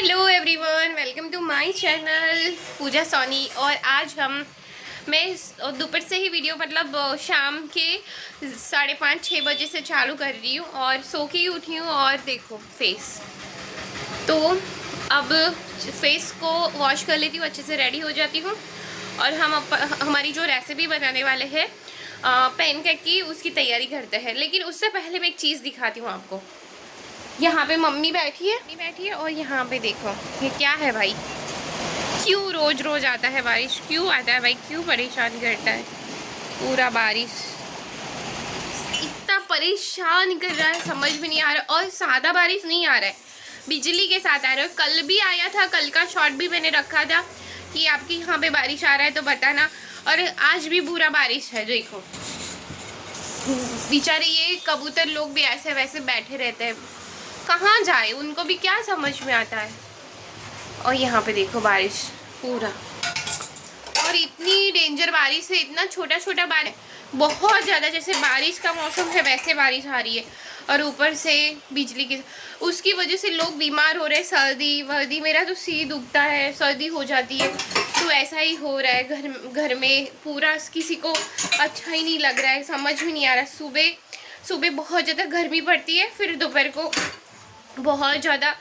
Hello everyone, welcome to my channel Pooja Soni. और आज मैं दोपहर से ही वीडियो मतलब शाम के 5:30-6 बजे से चालू कर रही हूँ और सो के ही उठी हूँ। और देखो फेस, तो अब फेस को वॉश कर लेती हूँ, अच्छे से रेडी हो जाती हूँ और हम हमारी जो रेसिपी बनाने वाले हैं पैनकेक की, उसकी तैयारी करते हैं। लेकिन उससे पहले मैं एक चीज़ दिखाती हूँ आपको। यहाँ पे मम्मी बैठी है और यहाँ पे देखो ये क्या है भाई। क्यों रोज रोज आता है बारिश, क्यों आता है भाई, क्यों परेशान करता है पूरा बारिश, इतना परेशान कर रहा है, समझ में नहीं आ रहा। और सादा बारिश नहीं आ रहा है, बिजली के साथ आ रहा है। कल भी आया था, कल का शॉट भी मैंने रखा था कि आपके यहाँ पे बारिश आ रहा है तो बताना। और आज भी बुरा बारिश है, देखो बेचारे ये कबूतर लोग भी ऐसे वैसे बैठे रहते हैं, कहाँ जाए, उनको भी क्या समझ में आता है। और यहाँ पे देखो बारिश पूरा, और इतनी डेंजर बारिश है, इतना छोटा छोटा बारिश, बहुत ज़्यादा जैसे बारिश का मौसम है वैसे बारिश आ रही है। और ऊपर से बिजली की, उसकी वजह से लोग बीमार हो रहे हैं। सर्दी वर्दी, मेरा तो सिर दुखता है, सर्दी हो जाती है, तो ऐसा ही हो रहा है घर में पूरा। किसी को अच्छा ही नहीं लग रहा है, समझ में नहीं आ रहा। सुबह बहुत ज़्यादा गर्मी पड़ती है, फिर दोपहर को बहुत ज़्यादा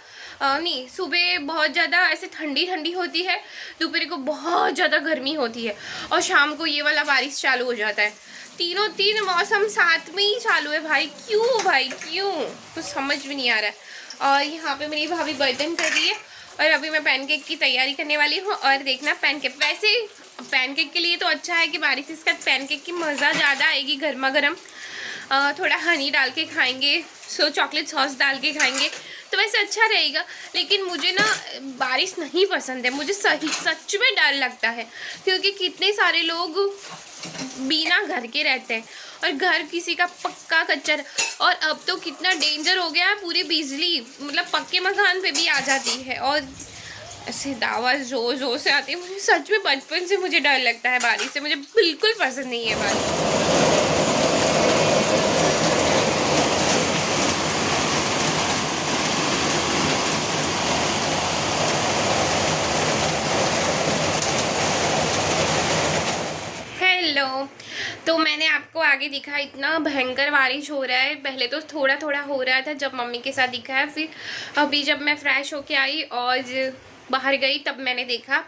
नहीं, सुबह बहुत ज़्यादा ऐसे ठंडी ठंडी होती है, दोपहर को बहुत ज़्यादा गर्मी होती है, और शाम को ये वाला बारिश चालू हो जाता है। तीन मौसम साथ में ही चालू है भाई, क्यों भाई क्यों, कुछ समझ में नहीं आ रहा है। और यहाँ पे मेरी भाभी बर्तन कर रही है और अभी मैं पैनकेक की तैयारी करने वाली हूँ। और देखना पैनकेक, वैसे पैनकेक के लिए तो अच्छा है कि बारिश इसका पैनकेक की मज़ा ज़्यादा आएगी, गर्मा गर्म। थोड़ा हनी डाल के खाएंगे, चॉकलेट सॉस डाल के खाएंगे तो वैसे अच्छा रहेगा। लेकिन मुझे ना बारिश नहीं पसंद है, मुझे सच में डर लगता है, क्योंकि कितने सारे लोग बिना घर के रहते हैं और घर किसी का पक्का कच्चा। और अब तो कितना डेंजर हो गया है, पूरी बिजली मतलब पक्के मकान पे भी आ जाती है और ऐसे दावा जोर जोर से आती है। मुझे सच में बचपन से मुझे डर लगता है बारिश से, मुझे बिल्कुल पसंद नहीं है बारिश। हेलो, तो मैंने आपको आगे दिखा, इतना भयंकर बारिश हो रहा है। पहले तो थोड़ा थोड़ा हो रहा था जब मम्मी के साथ दिखा है, फिर अभी जब मैं फ्रेश होके आई और बाहर गई तब मैंने देखा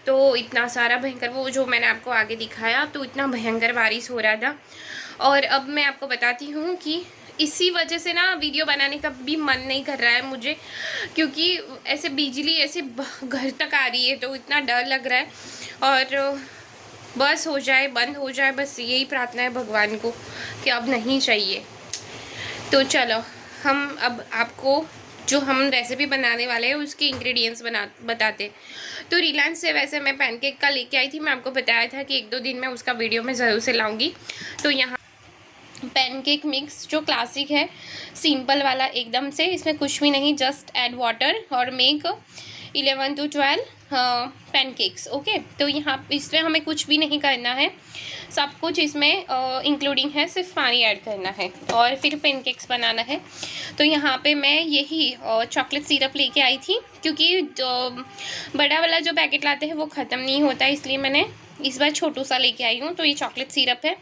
तो इतना सारा भयंकर, वो जो मैंने आपको आगे दिखाया, तो इतना भयंकर बारिश हो रहा था। और अब मैं आपको बताती हूँ कि इसी वजह से ना वीडियो बनाने का भी मन नहीं कर रहा है मुझे, क्योंकि ऐसे बिजली ऐसे घर तक आ रही है तो इतना डर लग रहा है। और बस हो जाए, बंद हो जाए, बस यही प्रार्थना है भगवान को कि अब नहीं चाहिए। तो चलो हम अब आपको जो हम रेसिपी बनाने वाले हैं उसके इंग्रेडिएंट्स बताते। तो रिलायंस से वैसे मैं पैनकेक का लेके आई थी, मैं आपको बताया था कि 1-2 दिन में उसका वीडियो मैं ज़रूर से लाऊंगी। तो यहाँ पैनकेक मिक्स जो क्लासिक है, सिंपल वाला एकदम से, इसमें कुछ भी नहीं, जस्ट ऐड वाटर और मेक 11 to 12 पैनकेक्स। ओके, तो यहाँ इसमें हमें कुछ भी नहीं करना है, सब कुछ इसमें इंक्लूडिंग है, सिर्फ पानी ऐड करना है और फिर पैनकेक्स बनाना है। तो यहाँ पे मैं यही चॉकलेट सिरप लेके आई थी, क्योंकि जो बड़ा वाला जो पैकेट लाते हैं वो ख़त्म नहीं होता, इसलिए मैंने इस बार छोटू सा लेके आई हूँ। तो ये चॉकलेट सिरप है,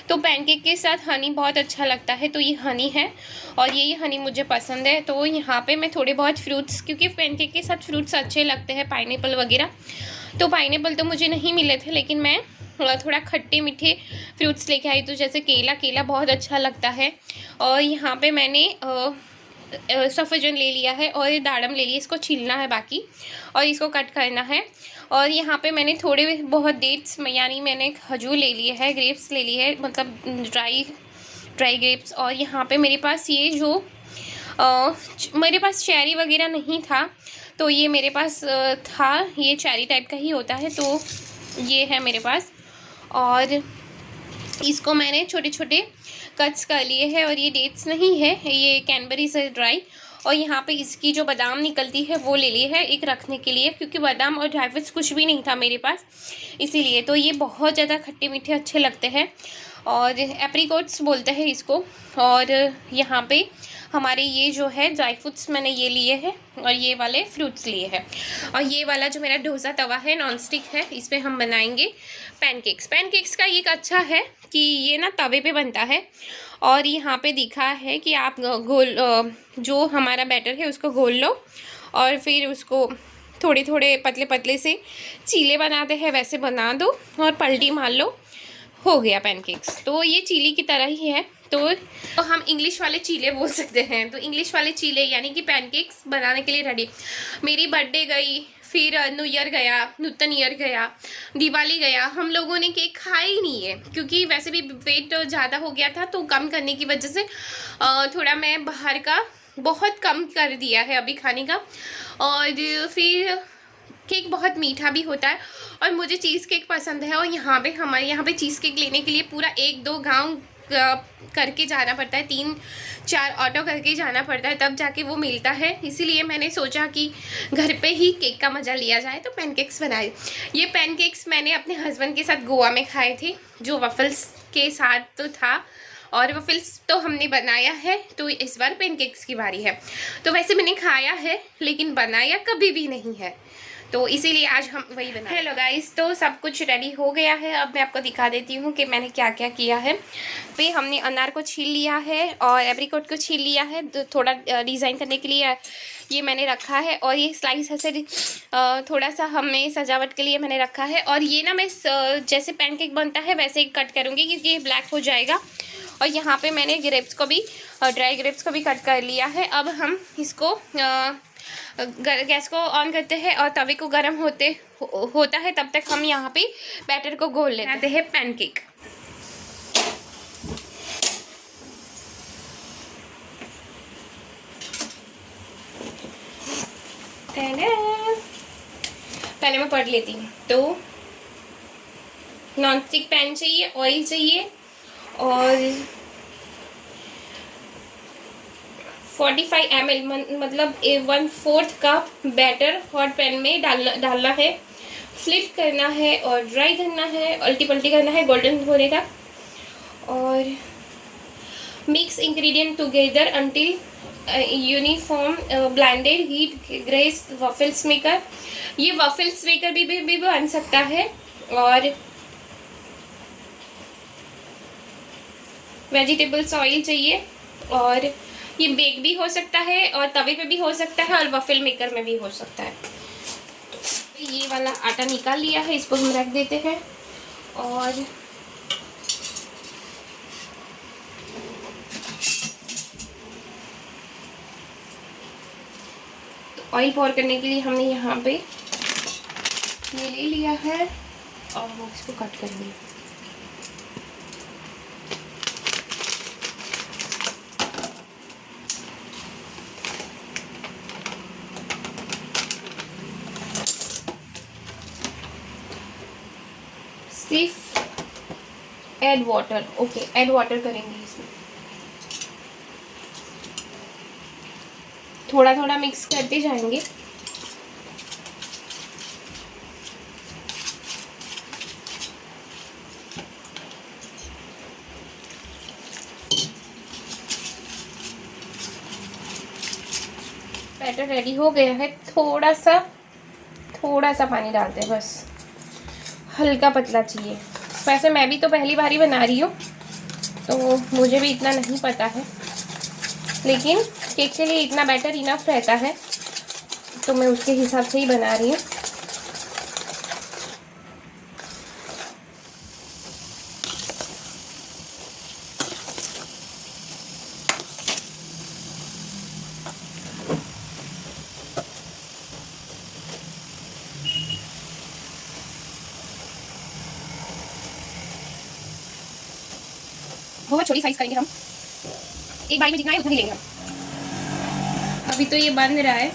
तो पैनकेक के साथ हनी बहुत अच्छा लगता है, तो ये हनी है और ये हनी मुझे पसंद है। तो यहाँ पे मैं थोड़े बहुत फ्रूट्स, क्योंकि पैनकेक के साथ फ्रूट्स अच्छे लगते हैं, पाइनएप्पल वगैरह, तो पाइनएप्पल तो मुझे नहीं मिले थे, लेकिन मैं थोड़ा खट्टे मीठे फ्रूट्स लेके आई, तो जैसे केला बहुत अच्छा लगता है। और यहाँ पे मैंने सफ़रजन ले लिया है और दाड़म ले लिया, इसको छीलना है बाकी और इसको कट करना है। और यहाँ पे मैंने थोड़े बहुत डेट्स, यानी मैंने खजूर ले लिए है, ग्रेप्स ले लिए है, मतलब ड्राई ग्रेप्स। और यहाँ पे मेरे पास ये जो मेरे पास चेरी वगैरह नहीं था, तो ये मेरे पास था, ये चेरी टाइप का ही होता है, तो ये है मेरे पास। और इसको मैंने छोटे छोटे कट्स कर लिए हैं। और ये डेट्स नहीं है, ये कैनबरी से ड्राई। और यहाँ पे इसकी जो बादाम निकलती है वो ले ली है एक रखने के लिए, क्योंकि बादाम और ड्राई फ्रूट्स कुछ भी नहीं था मेरे पास, इसीलिए। तो ये बहुत ज़्यादा खट्टे मीठे अच्छे लगते हैं और एप्रिकॉट्स बोलते हैं इसको। और यहाँ पे हमारे ये जो है ड्राई फ्रूट्स मैंने ये लिए हैं और ये वाले फ्रूट्स लिए हैं। और ये वाला जो मेरा डोसा तवा है नॉन स्टिक है, इस पर हम बनाएंगे पैनकेक्स। पैनकेक्स का एक अच्छा है कि ये ना तवे पे बनता है और यहाँ पे दिखा है कि आप घोल जो हमारा बैटर है उसको घोल लो और फिर उसको थोड़े थोड़े पतले पतले से चीले बनाते हैं वैसे बना दो और पलटी मार लो, हो गया पैनकेक्स। तो ये चीली की तरह ही है। तो हम इंग्लिश वाले चीले बोल सकते हैं। तो इंग्लिश वाले चीले यानी कि पैनकेक्स बनाने के लिए रेडी। मेरी बर्थडे गई, फिर न्यू ईयर गया, नूतन ईयर गया, दिवाली गया, हम लोगों ने केक खाया ही नहीं है क्योंकि वैसे भी वेट ज़्यादा हो गया था। तो कम करने की वजह से थोड़ा मैं बाहर का बहुत कम कर दिया है अभी खाने का। और फिर केक बहुत मीठा भी होता है और मुझे चीज़ केक पसंद है। और यहाँ पे हमारे यहाँ पे चीज़ केक लेने के लिए पूरा 1-2 गांव करके जाना पड़ता है, 3-4 ऑटो करके जाना पड़ता है, तब जाके वो मिलता है। इसीलिए मैंने सोचा कि घर पे ही केक का मज़ा लिया जाए तो पैनकेक्स बनाए। ये पैनकेक्स मैंने अपने हस्बैंड के साथ गोवा में खाए थे, जो वफ़ल्स के साथ तो था, और वफ़ल्स तो हमने बनाया है। तो इस बार पैनकेक्स की बारी है। तो वैसे मैंने खाया है लेकिन बनाया कभी भी नहीं है, तो इसीलिए आज हम वही बनाए। हेलो गाइस, तो सब कुछ रेडी हो गया है। अब मैं आपको दिखा देती हूँ कि मैंने क्या क्या किया है। पे हमने अनार को छील लिया है और एप्रिकॉट को छील लिया है, तो थोड़ा डिज़ाइन करने के लिए ये मैंने रखा है। और ये स्लाइस ऐसे थोड़ा सा हमने सजावट के लिए मैंने रखा है। और ये ना मैं जैसे पैनकेक बनता है वैसे ही कट करूँगी क्योंकि ये ब्लैक हो जाएगा। और यहाँ पे मैंने ग्रेप्स को भी, ड्राई ग्रेप्स को भी कट कर लिया है। अब हम इसको गैस को ऑन करते हैं और तवे को गर्म होता है, तब तक हम यहाँ पे बैटर को घोल लेते हैं पैनकेक। पहले मैं पढ़ लेती हूँ। तो नॉन स्टिक पैन चाहिए, ऑयल चाहिए और 45 ml मतलब 1/4 कप बैटर हॉट पैन में डालना है, फ्लिप करना है और ड्राई करना है, उल्टी पल्टी करना है गोल्डन होने तक। और mix ingredient together until uniform blended, heat grease waffles maker. ये वफल्स मेकर भी बन सकता है। और वेजिटेबल्स ऑयल चाहिए और ये बेक भी हो सकता है और तवे पे भी हो सकता है और वफल मेकर में भी हो सकता है। तो ये वाला आटा निकाल लिया है, इसको हम रख देते हैं। और ऑयल पोर करने के लिए हमने यहाँ पे ये ले लिया है और वो इसको कट कर दिया। सिर्फ add water, okay add water करेंगे इसमें। थोड़ा थोड़ा मिक्स करते जाएंगे। बैटर रेडी हो गया है। थोड़ा सा पानी डालते हैं, बस हल्का पतला चाहिए। वैसे मैं भी तो पहली बार ही बना रही हूँ तो मुझे भी इतना नहीं पता है, लेकिन केक के लिए इतना बैटर इनफ रहता है तो मैं उसके हिसाब से ही बना रही हूँ। बहुत छोटी साइज करेंगे हम, एक बारी में जितना है उतना ही लेंगे हम। अभी तो ये बन रहा है,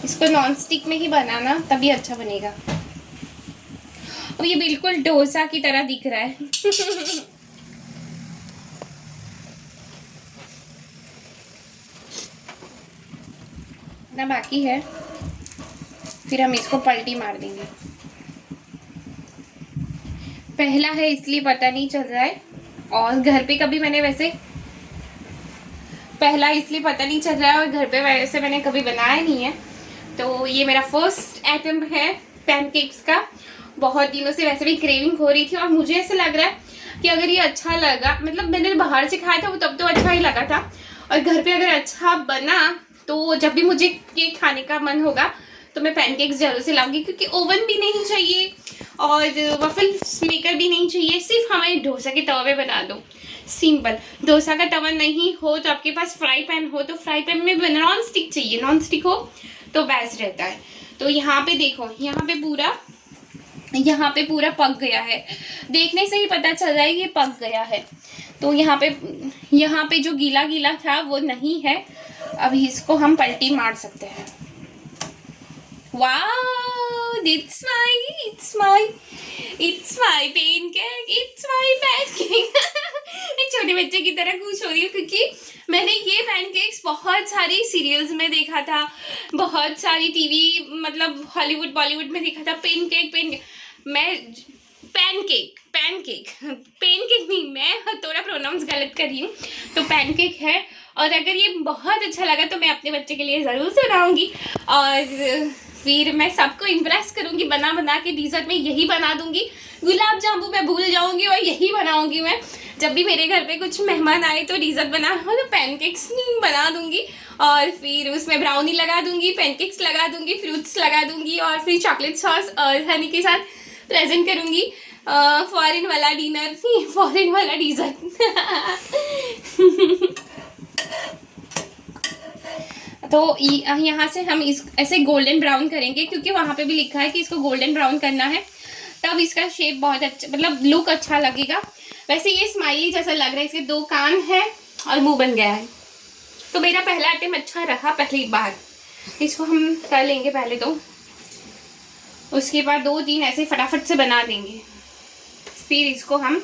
इसको नॉन स्टिक में ही बनाना तभी अच्छा बनेगा। अब ये बिल्कुल डोसा की तरह दिख रहा है। ना बाकी है, फिर हम इसको पलटी मार देंगे। पहला है इसलिए पता नहीं चल रहा है, और घर पे कभी मैंने वैसे पहला इसलिए पता नहीं चल रहा है और घर पे वैसे मैंने कभी बनाया नहीं है। तो ये मेरा फर्स्ट आइटम है पैनकेक्स का। बहुत दिनों से वैसे भी क्रेविंग हो रही थी और मुझे ऐसा लग रहा है कि अगर ये अच्छा लगा, मतलब मैंने बाहर से खाया था वो तब तो अच्छा ही लगा था, और घर पे अगर अच्छा बना तो जब भी मुझे केक खाने का मन होगा तो मैं पैनकेक्स जरूर से लाऊंगी, क्योंकि ओवन भी नहीं चाहिए और वफल मेकर भी नहीं चाहिए, सिर्फ हमें डोसा के तवे बना दो। सिंपल। डोसा का तवा नहीं हो तो आपके पास फ्राई पैन हो, तो फ्राई पैन में नॉन स्टिक चाहिए, नॉन स्टिक हो तो बेस्ट रहता है। तो यहाँ पे देखो, यहाँ पे पूरा पक गया है, देखने से ही पता चल रहा है कि पक गया है। तो यहाँ पे जो गीला गीला था वो नहीं है। अभी इसको हम पलटी मार सकते हैं। Wow, it's my pancake, it's my pancake। मैं छोटे बच्चे की तरह खुश हो रही हूँ क्योंकि मैंने ये पैनकेक्स बहुत सारी सीरियल्स में देखा था, बहुत सारी टीवी, मतलब हॉलीवुड बॉलीवुड में देखा था। पैनकेक मैं पैनकेक नहीं, मैं थोड़ा प्रोनाउंस गलत कर रही हूँ। तो पैनकेक है, और अगर ये बहुत अच्छा लगा तो मैं अपने बच्चे के लिए ज़रूर से बनाऊँगी और फिर मैं सबको इम्प्रेस करूँगी। बना के डिज़र्ट में यही बना दूँगी। गुलाब जामुन मैं भूल जाऊँगी और यही बनाऊँगी मैं। जब भी मेरे घर पे कुछ मेहमान आए तो डिज़र्ट बना हो तो पैनकेक्स बना दूँगी, और फिर उसमें ब्राउनी लगा दूँगी, पैनकेक्स लगा दूँगी, फ्रूट्स लगा दूँगी, और फिर चॉकलेट सॉस और हनी के साथ प्रेजेंट करूँगी। फॉरेन वाला डिनर, फॉरेन वाला डिज़र्ट। तो यहाँ से हम इस ऐसे गोल्डन ब्राउन करेंगे, क्योंकि वहाँ पे भी लिखा है कि इसको गोल्डन ब्राउन करना है, तब इसका शेप बहुत अच्छा, मतलब लुक अच्छा लगेगा। वैसे ये स्माइली जैसा लग रहा है, इसके 2 कान हैं और मुंह बन गया है। तो मेरा पहला आइटम अच्छा रहा पहली बार। इसको हम कर लेंगे पहले तो, उसके बाद 2-3 ऐसे फटाफट से बना देंगे। फिर इसको हम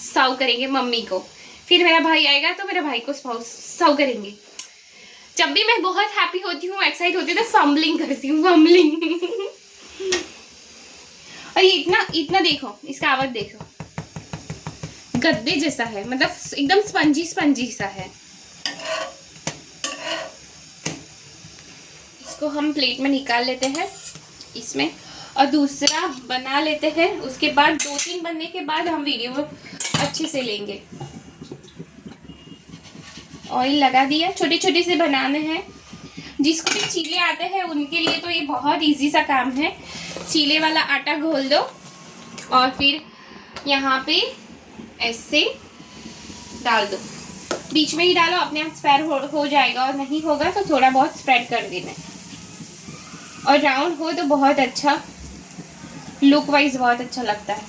सर्व करेंगे मम्मी को, फिर मेरा भाई आएगा तो मेरे भाई को सर्व करेंगे। जब भी मैं बहुत हैप्पी होती हूँ, एक्साइट होती हूँ, तो फम्बलिंग करती हूँ, फम्बलिंग। और ये इतना देखो, इसका आवाज देखो, गद्दे जैसा है, मतलब एकदम स्पंजी सा है। इसको हम प्लेट में निकाल लेते हैं इसमें, और दूसरा बना लेते हैं। उसके बाद 2-3 बनने के बाद हम वीडियो अच्छे से लेंगे। ऑयल लगा दिया, छोटे छोटे से बनाने हैं। जिसको भी चीले आते हैं उनके लिए तो ये बहुत इजी सा काम है। चीले वाला आटा घोल दो और फिर यहाँ पे ऐसे डाल दो, बीच में ही डालो, अपने आप स्प्रेड हो जाएगा, और नहीं होगा तो थोड़ा बहुत स्प्रेड कर देना है। और राउंड हो तो बहुत अच्छा, लुक वाइज बहुत अच्छा लगता है।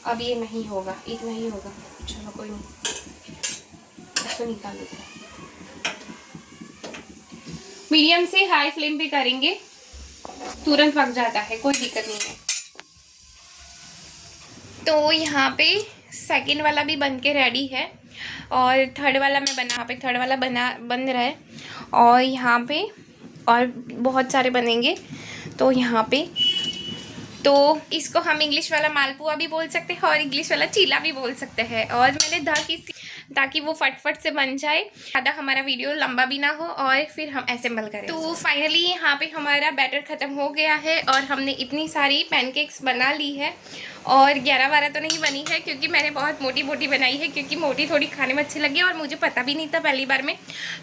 अब ये नहीं होगा, इतना ही होगा, चलो कोई नहीं, इसको निकाल देते हैं। मीडियम से हाई फ्लेम पे करेंगे, तुरंत पक जाता है, कोई दिक्कत नहीं है। तो यहाँ पे सेकंड वाला भी बन के रेडी है, और थर्ड वाला बन रहा है, और यहाँ पे और बहुत सारे बनेंगे। तो यहाँ पे तो इसको हम इंग्लिश वाला मालपुआ भी बोल सकते हैं और इंग्लिश वाला चीला भी बोल सकते हैं। और मैंने ताकि वो फटफट से बन जाए, ज़्यादा हमारा वीडियो लंबा भी ना हो, और फिर हम असेंबल करें। तो फाइनली यहाँ पे हमारा बैटर ख़त्म हो गया है और हमने इतनी सारी पैनकेक्स बना ली है। और 11-12 तो नहीं बनी है, क्योंकि मैंने बहुत मोटी मोटी बनाई है, क्योंकि मोटी थोड़ी खाने में अच्छी लगी और मुझे पता भी नहीं था पहली बार में,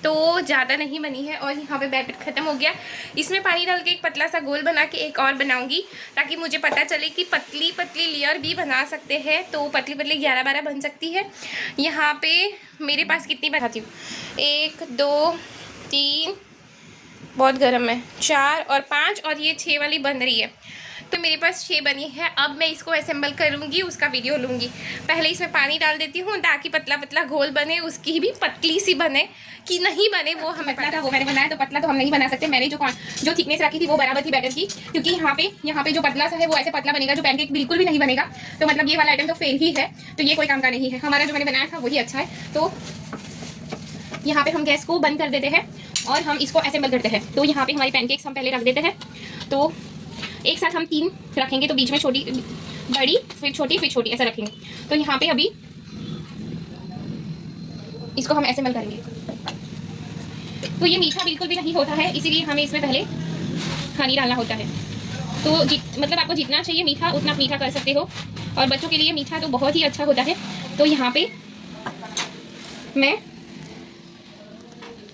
तो ज़्यादा नहीं बनी है। और यहाँ पे बैटर ख़त्म हो गया। इसमें पानी डाल के एक पतला सा गोल बना के एक और बनाऊँगी, ताकि मुझे पता चले कि पतली पतली लेयर भी बना सकते हैं। तो पतली पतली 11-12 बन सकती है। यहाँ पे मेरे पास कितनी बनाती हूँ, 1 2 3, बहुत गर्म है, 4 और 5, और ये 6 वाली बन रही है। तो मेरे पास 6 बनी है। अब मैं इसको असेंबल करूँगी, उसका वीडियो लूँगी। पहले इसमें पानी डाल देती हूँ ताकि पतला पतला घोल बने, उसकी भी पतली सी बने कि नहीं बने वो हमें पता था। वो मैंने बनाया, तो पतला तो हम नहीं बना सकते। मैंने जो थिकनेस रखी थी वो बराबर थी बैटर की, क्योंकि यहाँ पे जो पतला सा है वो ऐसे पतला बनेगा, जो पैनकेक बिल्कुल भी नहीं बनेगा। तो मतलब ये वाला आइटम तो फेल ही है, तो ये कोई काम का नहीं है। हमारा जो मैंने बनाया था वही अच्छा है। तो यहाँ पे हम गैस को बंद कर देते हैं और हम इसको असेंबल करते हैं। तो यहाँ पे हमारी पैनकेक्स हम पहले रख देते हैं। तो एक साथ हम 3 रखेंगे, तो बीच में छोटी बड़ी, फिर छोटी, फिर छोटी, ऐसा रखेंगे। तो यहाँ पे अभी इसको हम ऐसे मिल करेंगे। तो ये मीठा बिल्कुल भी नहीं होता है, इसीलिए हमें इसमें पहले हनी डालना होता है। तो मतलब आपको जितना चाहिए मीठा उतना मीठा कर सकते हो, और बच्चों के लिए मीठा तो बहुत ही अच्छा होता है। तो यहाँ पे मैं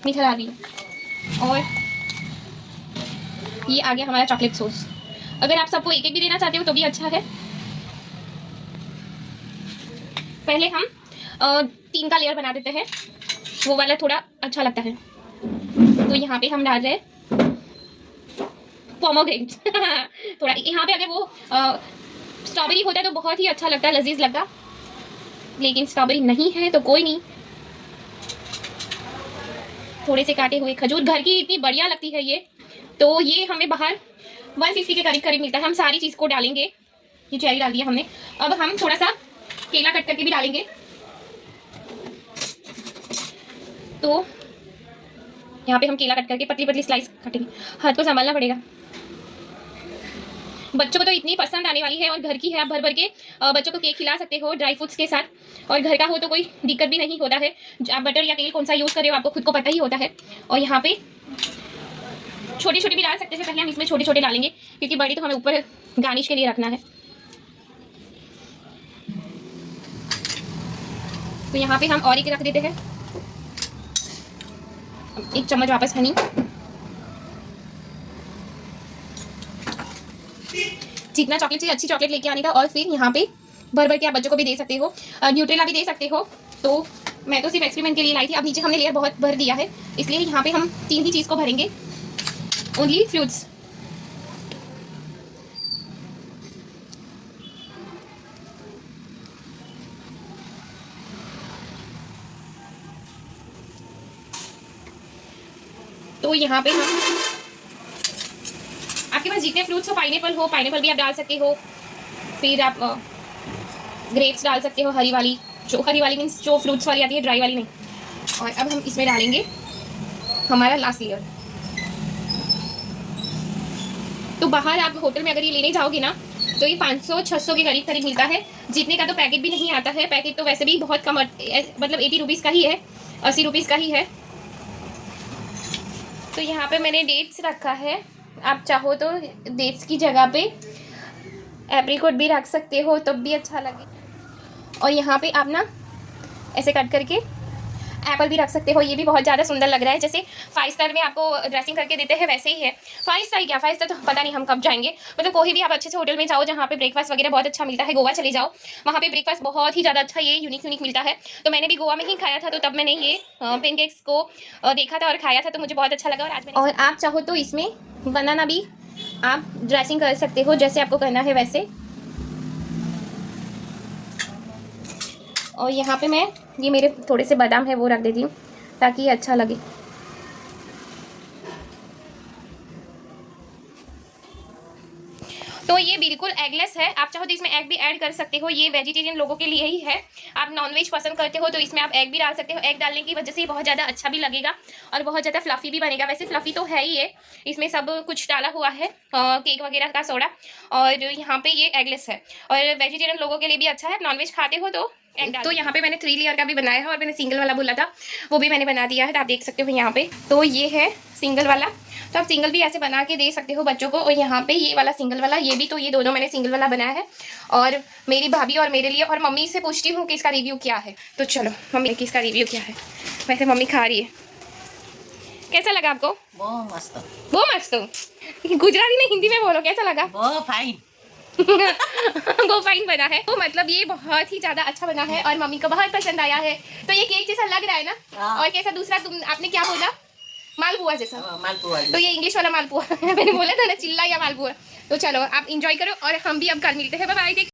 मीठा डाल रही हूँ, और ये आ गया हमारा चॉकलेट सॉस। अगर आप सबको एक एक भी देना चाहते हो तो भी अच्छा है। पहले हम 3 का लेयर बना देते हैं, वो वाला थोड़ा अच्छा लगता है। तो यहाँ पे हम डाल रहे हैं पोमोग्रेनेट थोड़ा। यहाँ पे अगर वो स्ट्रॉबेरी होता है तो बहुत ही अच्छा लगता है, लजीज लगता, लेकिन स्ट्रॉबेरी नहीं है तो कोई नहीं। थोड़े से काटे हुए खजूर, घर की इतनी बढ़िया लगती है ये, तो ये हमें बाहर 150 के करीब करीब मिलता है। हम सारी चीज़ को डालेंगे। ये चेरी डाल दिया हमने। अब हम थोड़ा सा केला कट करके भी डालेंगे। तो यहाँ पे हम केला कट करके पतली पतली स्लाइस काटेंगे। हाथ को संभालना पड़ेगा। बच्चों को तो इतनी पसंद आने वाली है, और घर की है। आप भर भर के बच्चों को केक खिला सकते हो ड्राई फ्रूट्स के साथ, और घर का हो तो कोई दिक्कत भी नहीं होता है। आप बटर या तेल कौन सा यूज़ कर रहे हो आपको खुद को पता ही होता है। और यहाँ पे छोटे छोटे भी डाल सकते हैं। पहले हम इसमें छोटे छोटे डालेंगे, क्योंकि बड़ी तो हमें ऊपर गार्निश के लिए रखना है। तो यहाँ पे हम और एक रख देते हैं, 1 चम्मच वापस हनी। जितना चॉकलेट चाहिए अच्छी चॉकलेट लेके आने का। और फिर यहाँ पे भर भर के आप बच्चों को भी दे सकते हो, न्यूट्रेला भी दे सकते हो। तो मैं तो सिर्फ एक्सपेरिमेंट के लिए लाई थी। अब नीचे हमने लेयर बहुत भर दिया है, इसलिए यहाँ पे हम 3 ही चीज़ को भरेंगे, ओनली फ्रूट्स। तो यहाँ पे हम, आपके पास जितने फ्रूट्स हो, पाइनएप्पल भी आप डाल सकते हो। फिर आप ग्रेप्स डाल सकते हो, हरी वाली मीन्स जो फ्रूट्स वाली आती है, ड्राई वाली नहीं। और अब हम इसमें डालेंगे हमारा लास्ट लेयर। तो बाहर आप होटल में अगर ये लेने जाओगे ना, तो ये 500-600 के करीब करीब मिलता है। जितने का तो पैकेट भी नहीं आता है। पैकेट तो वैसे भी बहुत कम, मतलब 80 रुपीज़ का ही है, 80 रुपीज़ का ही है। तो यहाँ पे मैंने डेट्स रखा है। आप चाहो तो डेट्स की जगह पे एप्रिकॉट भी रख सकते हो, तब भी अच्छा लगे। और यहाँ पे आप ना ऐसे कट करके एप्पल भी रख सकते हो, ये भी बहुत ज़्यादा सुंदर लग रहा है। जैसे 5 स्टार में आपको ड्रेसिंग करके देते हैं वैसे ही है। 5 स्टार क्या, 5 स्टार तो पता नहीं हम कब जाएंगे। मतलब कोई भी आप अच्छे से होटल में जाओ जहाँ पे ब्रेकफास्ट वगैरह बहुत अच्छा मिलता है, गोवा चले जाओ, वहाँ पे ब्रेकफास्ट बहुत ही ज़्यादा अच्छा, ये यूनिक मिलता है। तो मैंने भी गोवा में ही खाया था, तो तब मैंने ये पेनकेक्स को देखा था और खाया था, तो मुझे बहुत अच्छा लगा। और आज और आप चाहो तो इसमें बनाना भी आप ड्रेसिंग कर सकते हो, जैसे आपको करना है वैसे। और यहाँ पे मैं ये मेरे थोड़े से बादाम है वो रख देती हूँ, ताकि ये अच्छा लगे। तो ये बिल्कुल एगलेस है। आप चाहो तो इसमें एग भी ऐड कर सकते हो, ये वेजिटेरियन लोगों के लिए ही है। आप नॉनवेज पसंद करते हो तो इसमें आप एग भी डाल सकते हो। एग डालने की वजह से ये बहुत ज़्यादा अच्छा भी लगेगा और बहुत ज़्यादा फ्लफी भी बनेगा। वैसे फ्लफी तो है ही है, इसमें सब कुछ डाला हुआ है, केक वगैरह का सोडा। और यहाँ पे ये एगलेस है और वेजिटेरियन लोगों के लिए भी अच्छा है। नॉनवेज खाते हो तो तो यहाँ पे मैंने 3 लेयर का भी बनाया है, और मैंने सिंगल वाला बोला था वो भी मैंने बना दिया है, तो आप देख सकते हो यहाँ पे। तो ये है सिंगल वाला, तो आप सिंगल भी ऐसे बना के दे सकते हो बच्चों को। और यहाँ पे ये वाला सिंगल वाला, ये भी, तो ये दोनों मैंने सिंगल वाला बनाया है। और मेरी भाभी और मेरे लिए, और मम्मी से पूछती हूँ कि इसका रिव्यू क्या है। तो चलो मम्मी की इसका रिव्यू क्या है। वैसे मम्मी खा रही है, कैसा लगा आपको? बहुत मस्त, बहुत मस्त। गुजराती में हिंदी में बोलो, कैसा लगा? बहुत फाइन। वो फाइन बना है, तो मतलब ये बहुत ही ज्यादा अच्छा बना है और मम्मी को बहुत पसंद आया है। तो ये केक जैसा लग रहा है ना? और कैसा दूसरा आपने क्या बोला? मालपुआ जैसा। मालपुआ। तो ये इंग्लिश वाला मालपुआ मैंने बोला था ना, चिल्ला या मालपुआ। तो चलो आप इंजॉय करो, और हम भी अब कल मिलते हैं। Bye bye.